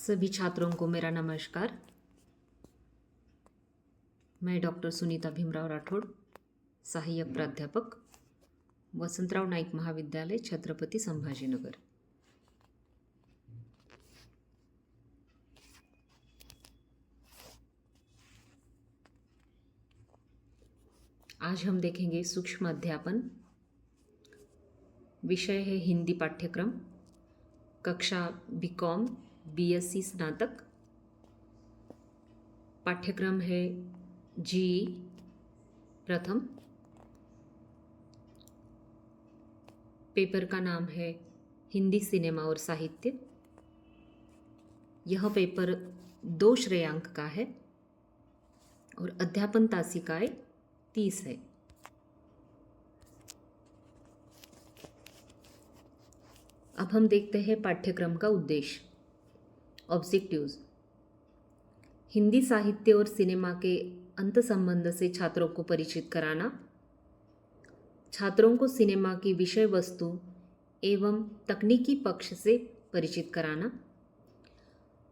सभी छात्रों को मेरा नमस्कार। मैं डॉक्टर सुनीता भीमराव राठौड़, सहायक प्राध्यापक, वसंतराव नाईक महाविद्यालय, छत्रपति संभाजीनगर। आज हम देखेंगे सूक्ष्म अध्यापन। विषय है हिंदी पाठ्यक्रम, कक्षा बीकॉम बीएससी स्नातक। पाठ्यक्रम है जी प्रथम। पेपर का नाम है हिंदी सिनेमा और साहित्य। यह पेपर 2 श्रेयांक का है और अध्यापन तासिकाएं 30 है। अब हम देखते हैं पाठ्यक्रम का उद्देश्य, ऑब्जेक्टिव्स। हिंदी साहित्य और सिनेमा के अंतर्संबंध से छात्रों को परिचित कराना, छात्रों को सिनेमा की विषय वस्तु एवं तकनीकी पक्ष से परिचित कराना,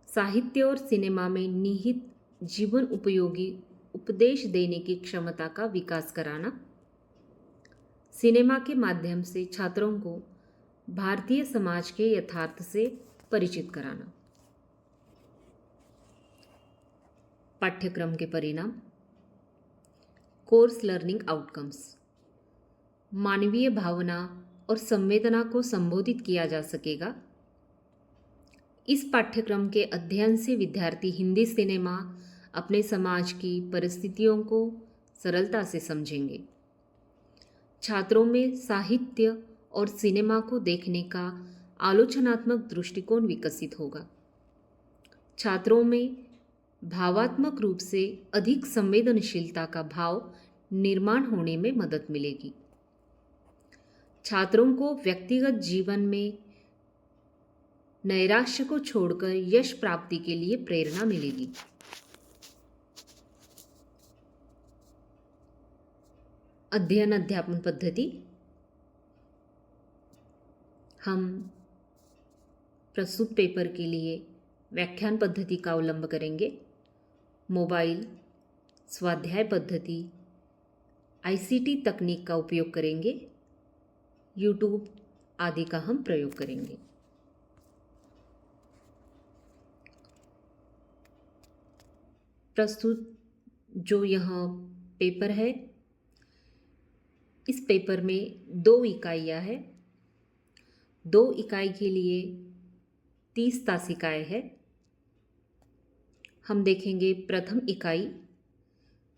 साहित्य और सिनेमा में निहित जीवन उपयोगी उपदेश देने की क्षमता का विकास कराना, सिनेमा के माध्यम से छात्रों को भारतीय समाज के यथार्थ से परिचित कराना। पाठ्यक्रम के परिणाम। Course learning outcomes. मानवीय भावना और संवेदना को संबोधित किया जा सकेगा। इस पाठ्यक्रम के अध्ययन से विद्यार्थी हिंदी सिनेमा, अपने समाज की परिस्थितियों को सरलता से समझेंगे। छात्रों में साहित्य और सिनेमा को देखने का आलोचनात्मक दृष्टिकोण विकसित होगा। छात्रों में भावात्मक रूप से अधिक संवेदनशीलता का भाव निर्माण होने में मदद मिलेगी। छात्रों को व्यक्तिगत जीवन में नैराश्य को छोड़कर यश प्राप्ति के लिए प्रेरणा मिलेगी। अध्ययन अध्यापन पद्धति। हम प्रस्तुत पेपर के लिए व्याख्यान पद्धति का अवलंब करेंगे। मोबाइल, स्वाध्याय पद्धति, आईसीटी तकनीक का उपयोग करेंगे। यूट्यूब आदि का हम प्रयोग करेंगे। प्रस्तुत जो यह पेपर है, इस पेपर में 2 इकाइयाँ हैं। 2 इकाई के लिए 30 तासिकाएं हैं। हम देखेंगे प्रथम इकाई।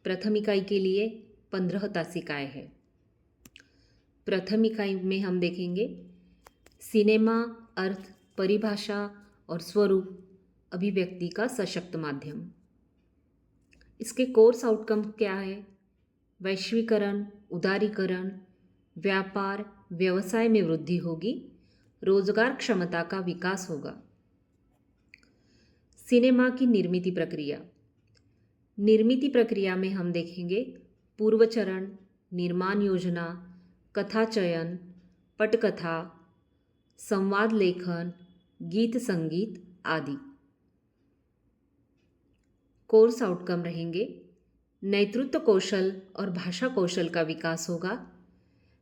प्रथम इकाई के लिए 15 तासिकाएं हैं। प्रथम इकाई में हम देखेंगे सिनेमा, अर्थ, परिभाषा और स्वरूप, अभिव्यक्ति का सशक्त माध्यम। इसके कोर्स आउटकम क्या है? वैश्वीकरण, उदारीकरण, व्यापार, व्यवसाय में वृद्धि होगी, रोजगार क्षमता का विकास होगा। सिनेमा की निर्मिति प्रक्रिया। निर्मिति प्रक्रिया में हम देखेंगे पूर्व चरण, निर्माण योजना, कथा चयन, पटकथा, संवाद लेखन, गीत संगीत आदि। कोर्स आउटकम रहेंगे नेतृत्व कौशल और भाषा कौशल का विकास होगा।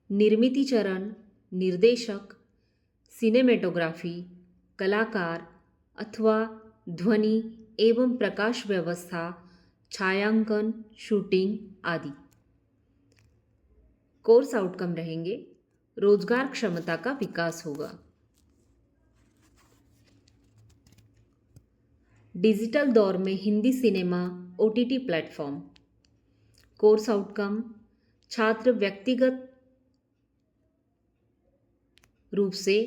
निर्मिति चरण, निर्देशक, सिनेमेटोग्राफी, कलाकार अथवा ध्वनि एवं प्रकाश व्यवस्था, छायांकन, शूटिंग आदि। कोर्स आउटकम रहेंगे रोजगार क्षमता का विकास होगा। डिजिटल दौर में Hindi cinema, OTT platform. Course outcome छात्र व्यक्तिगत रूप से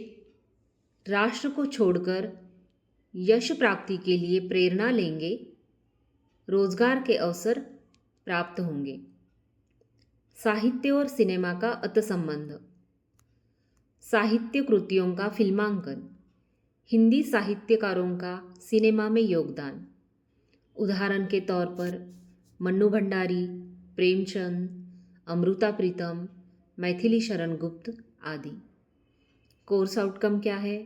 राष्ट्र को छोड़कर यश प्राप्ति के लिए प्रेरणा लेंगे, रोजगार के अवसर प्राप्त होंगे। साहित्य और सिनेमा का अंतर्संबंध। साहित्य कृतियों का फिल्मांकन। हिंदी साहित्यकारों का सिनेमा में योगदान। उदाहरण के तौर पर मन्नू भंडारी, प्रेमचंद, अमृता प्रीतम, मैथिली शरण गुप्त आदि। कोर्स आउटकम क्या है?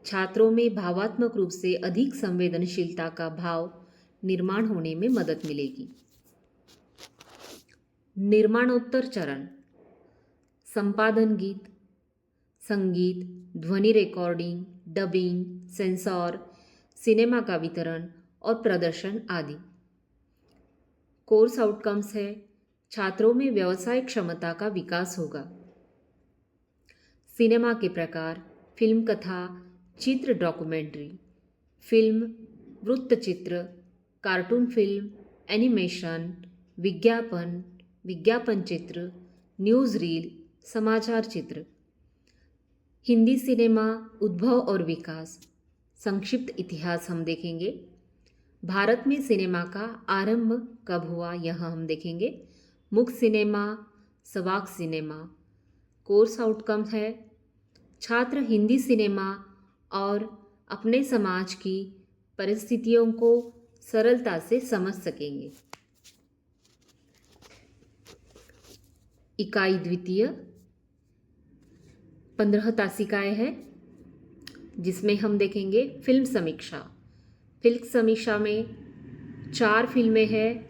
छात्रों में भावात्मक रूप से अधिक संवेदनशीलता का भाव निर्माण होने में मदद मिलेगी। निर्माणोत्तर चरण: संपादन गीत, संगीत, ध्वनि रिकॉर्डिंग, डबिंग, सेंसॉर, सिनेमा का वितरण और प्रदर्शन आदि। कोर्स आउटकम्स है छात्रों में व्यवसाय क्षमता का विकास होगा। सिनेमा के प्रकार: फिल्म कथा, चित्र डॉक्यूमेंट्री, फिल्म, वृत्तचित्र, कार्टून फिल्म, एनिमेशन, विज्ञापन, विज्ञापन चित्र, न्यूज़ रील, समाचार चित्र। हिंदी सिनेमा उद्भव और विकास, संक्षिप्त इतिहास हम देखेंगे। भारत में सिनेमा का आरंभ कब हुआ यह हम देखेंगे। मुख्य सिनेमा, सवाक सिनेमा। कोर्स आउटकम है छात्र हिंदी सिनेमा और अपने समाज की परिस्थितियों को सरलता से समझ सकेंगे। इकाई द्वितीय 15 तासिकाएं हैं जिसमें हम देखेंगे फिल्म समीक्षा। फिल्म समीक्षा में 4 फिल्में हैं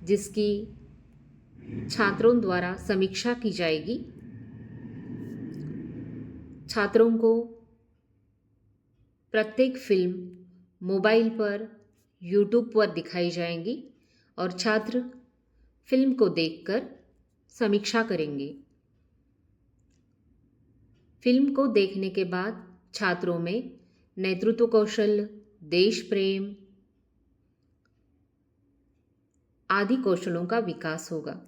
जिसकी छात्रों द्वारा समीक्षा की जाएगी। छात्रों को प्रत्येक फिल्म मोबाइल पर, यूट्यूब पर दिखाई जाएंगी और छात्र फिल्म को देखकर समीक्षा करेंगे। फिल्म को देखने के बाद छात्रों में नेतृत्व कौशल, देश प्रेम आदि कौशलों का विकास होगा।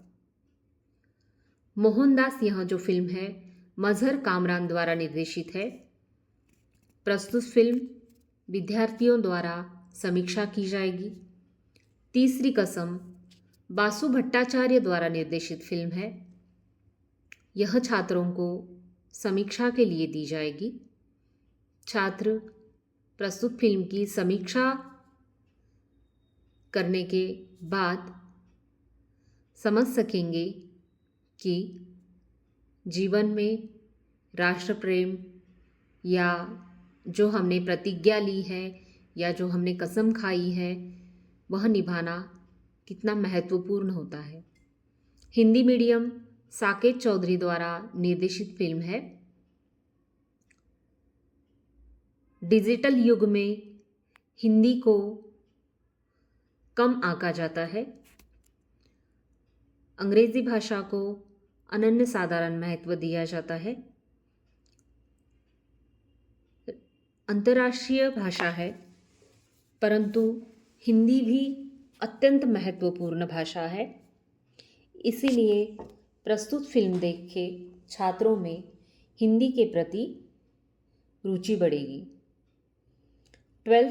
मोहनदास यह जो फिल्म है मजहर कामरान द्वारा निर्देशित है। प्रस्तुत फिल्म विद्यार्थियों द्वारा समीक्षा की जाएगी। तीसरी कसम बासु भट्टाचार्य द्वारा निर्देशित फिल्म है। यह छात्रों को समीक्षा के लिए दी जाएगी। छात्र प्रस्तुत फिल्म की समीक्षा करने के बाद समझ सकेंगे कि जीवन में राष्ट्र प्रेम या जो हमने प्रतिज्ञा ली है या जो हमने कसम खाई है वह निभाना कितना महत्वपूर्ण होता है। हिंदी मीडियम साकेत चौधरी द्वारा निर्देशित फिल्म है। डिजिटल युग में हिंदी को कम आंका जाता है। अंग्रेजी भाषा को अनन्य साधारण महत्व दिया जाता है। अंतर्राष्ट्रीय भाषा है परंतु हिंदी भी अत्यंत महत्वपूर्ण भाषा है। इसीलिए प्रस्तुत फिल्म देख के छात्रों में हिंदी के प्रति रुचि बढ़ेगी। 12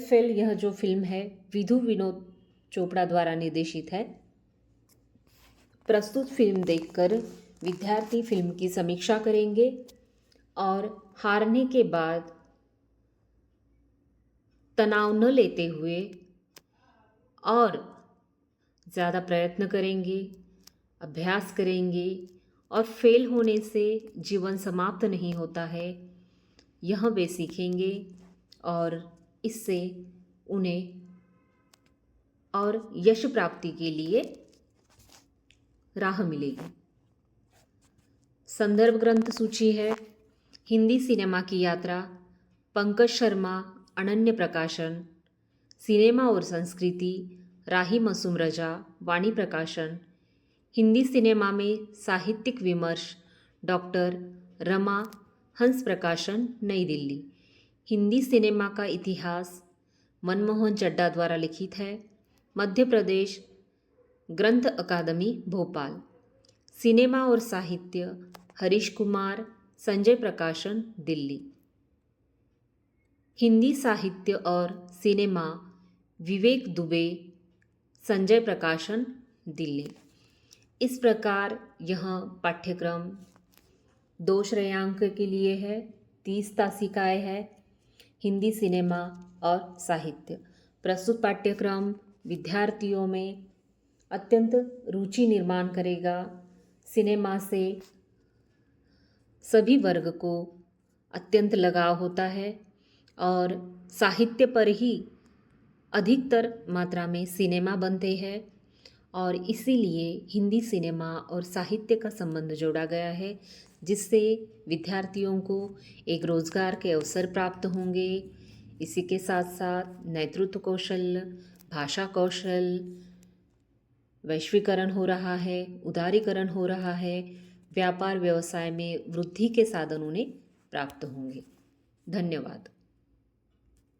फेल यह जो फिल्म है विधु विनोद चोपड़ा द्वारा निर्देशित है। प्रस्तुत फिल्म देखकर विद्यार्थी फिल्म की समीक्षा करेंगे और हारने के बाद तनाव न लेते हुए और ज़्यादा प्रयत्न करेंगे, अभ्यास करेंगे और फेल होने से जीवन समाप्त नहीं होता है यह वे सीखेंगे और इससे उन्हें और यश प्राप्ति के लिए राह मिलेगी। संदर्भ ग्रंथ सूची है हिंदी सिनेमा की यात्रा, पंकज शर्मा, अनन्य प्रकाशन, सिनेमा और संस्कृति, राही मसूम रजा, वाणी प्रकाशन, हिंदी सिनेमा में साहित्यिक विमर्श, डॉक्टर रमा हंस प्रकाशन, नई दिल्ली। हिंदी सिनेमा का इतिहास मनमोहन चड्डा द्वारा लिखित है, मध्य प्रदेश ग्रंथ अकादमी भोपाल। सिनेमा और साहित्य हरीश कुमार, संजय प्रकाशन, दिल्ली। हिंदी साहित्य और सिनेमा विवेक दुबे, संजय प्रकाशन, दिल्ली। इस प्रकार यह पाठ्यक्रम 2 श्रेयांक के लिए है। 30 तासिकाएँ है हिंदी सिनेमा और साहित्य। प्रस्तुत पाठ्यक्रम विद्यार्थियों में अत्यंत रुचि निर्माण करेगा। सिनेमा से सभी वर्ग को अत्यंत लगाव होता है और साहित्य पर ही अधिकतर मात्रा में सिनेमा बनते हैं और इसीलिए हिंदी सिनेमा और साहित्य का संबंध जोड़ा गया है, जिससे विद्यार्थियों को एक रोज़गार के अवसर प्राप्त होंगे। इसी के साथ साथ नेतृत्व कौशल, भाषा कौशल, वैश्वीकरण हो रहा है, उदारीकरण हो रहा है, व्यापार व्यवसाय में वृद्धि के साधन उन्हें प्राप्त होंगे। धन्यवाद।